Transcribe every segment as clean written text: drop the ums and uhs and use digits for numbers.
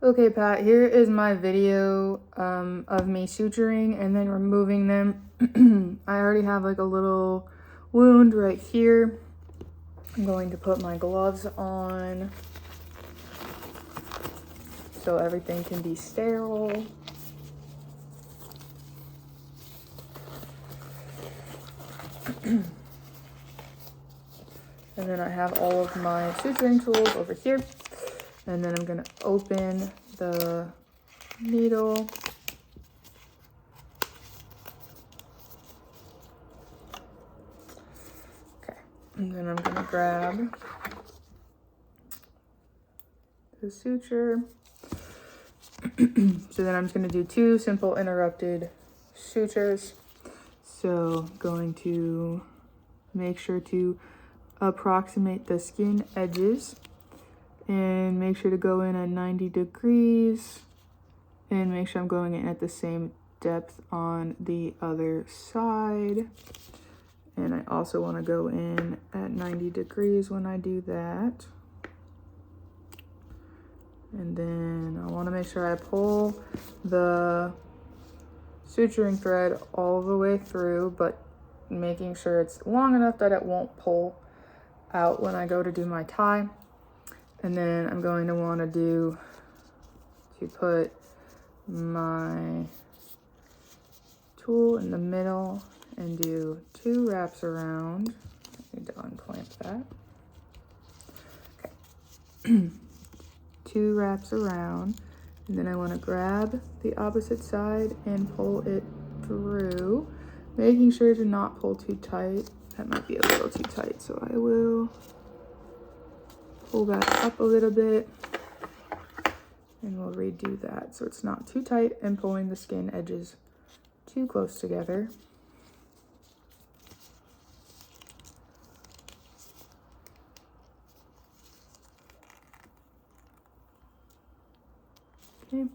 Okay, Pat, here is my video of me suturing and then removing them. I already have like a little wound right here. I'm going to put my gloves on so everything can be sterile. And then I have all of my suturing tools over here. And then I'm gonna open the needle. Okay, and then I'm gonna grab the suture. So then I'm just gonna do 2 simple interrupted sutures. So going to make sure to approximate the skin edges and make sure to go in at 90 degrees and make sure I'm going in at the same depth on the other side. And I also want to go in at 90 degrees when I do that. And then I want to make sure I pull the suturing thread all the way through, but making sure it's long enough that it won't pull out when I go to do my tie. And then I'm going to want to put my tool in the middle and do 2 wraps around. I need to unclamp that. Okay. 2 wraps around, and then I want to grab the opposite side and pull it through, making sure to not pull too tight. That might be a little too tight, so I will pull back up a little bit and we'll redo that so it's not too tight and pulling the skin edges too close together. Okay,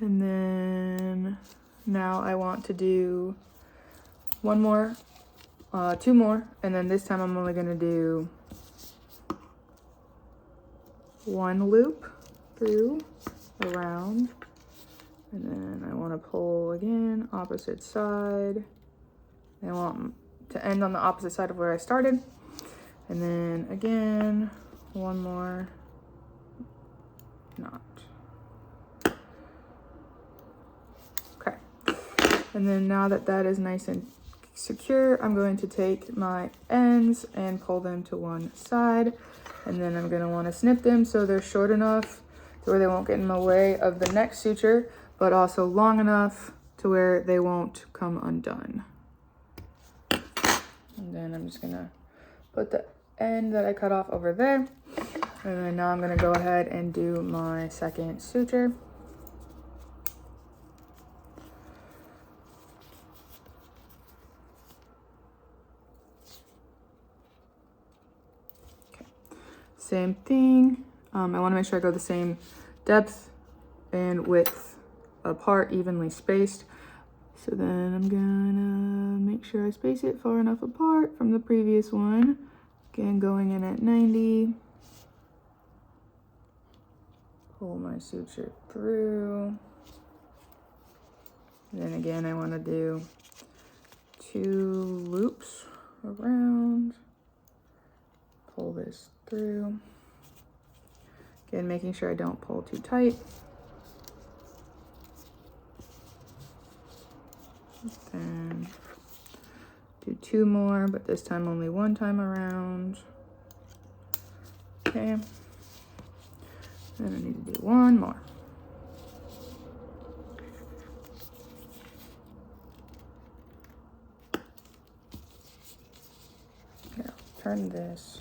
and then now I want to do 2 more, and then this time I'm only going to do 1 loop through, around, and then I want to pull again, opposite side. I want to end on the opposite side of where I started, and then again, 1 more knot. Okay, and then now that that is nice and secure, I'm going to take my ends and pull them to one side. And then I'm gonna wanna snip them so they're short enough to where they won't get in the way of the next suture, but also long enough to where they won't come undone. And then I'm just gonna put the end that I cut off over there. And then now I'm gonna go ahead and do my second suture. Same thing. I want to make sure I go the same depth and width apart, evenly spaced. So then I'm gonna make sure I space it far enough apart from the previous one. Again, going in at 90. Pull my suture through. And then again, I want to do 2 loops around. Pull this through. Again, making sure I don't pull too tight. Then do 2 more, but this time only 1 time around. Okay. Then I need to do 1 more. Here, I'll turn this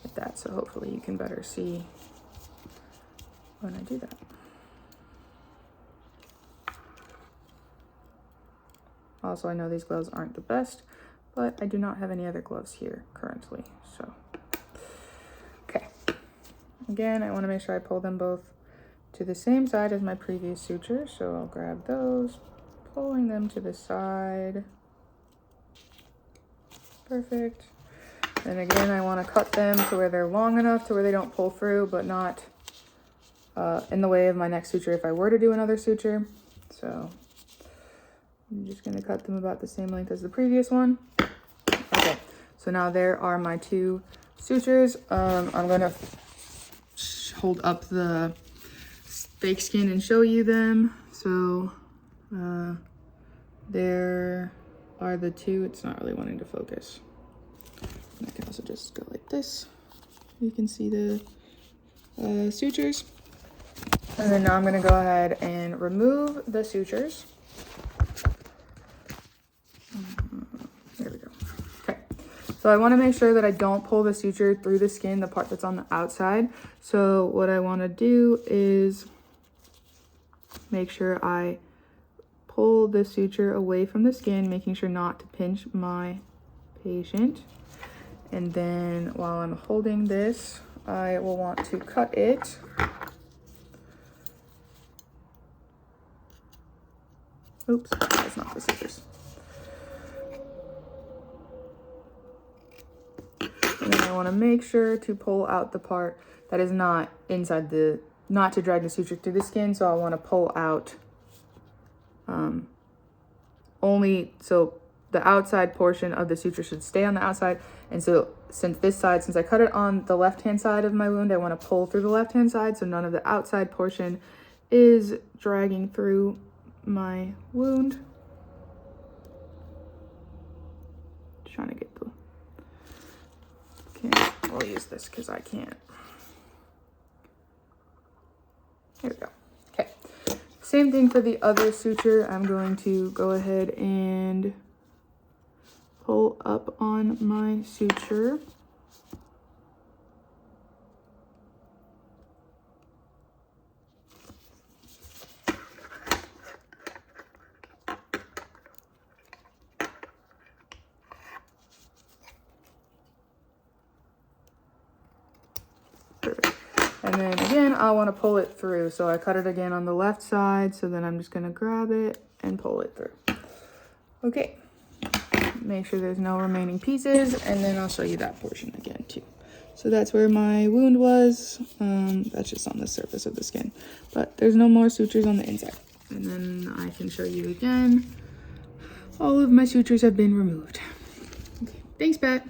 like that so hopefully you can better see when I do that. Also, I know these gloves aren't the best, but I do not have any other gloves here currently, so. Okay. Again, I want to make sure I pull them both to the same side as my previous suture, so I'll grab those, pulling them to the side. Perfect. And again, I want to cut them to where they're long enough to where they don't pull through, but not in the way of my next suture if I were to do another suture. So I'm just gonna cut them about the same length as the previous one. Okay, so now there are my 2 sutures. I'm gonna hold up the fake skin and show you them. So there are the 2. It's not really wanting to focus. And I can also just go like this. You can see the sutures. And then now I'm gonna go ahead and remove the sutures. There we go. Okay, so I wanna make sure that I don't pull the suture through the skin, the part that's on the outside. So what I wanna do is make sure I pull the suture away from the skin, making sure not to pinch my patient. And then while I'm holding this, I will want to cut it. Oops, that's not the scissors. And then I want to make sure to pull out the part that is not inside the, not to drag the suture through the skin. So I want to pull out only, so the outside portion of the suture should stay on the outside. And so since I cut it on the left-hand side of my wound, I want to pull through the left-hand side so none of the outside portion is dragging through my wound. Trying to get the, okay, we'll use this because I can't. Here we go. Okay, same thing for the other suture. I'm going to go ahead and pull up on my suture. Perfect. And then again, I want to pull it through. So I cut it again on the left side. So then I'm just going to grab it and pull it through. Okay. Make sure there's no remaining pieces. And then I'll show you that portion again too. So that's where my wound was. That's just on the surface of the skin. But there's no more sutures on the inside. And then I can show you again. All of my sutures have been removed. Okay. Thanks, Pat.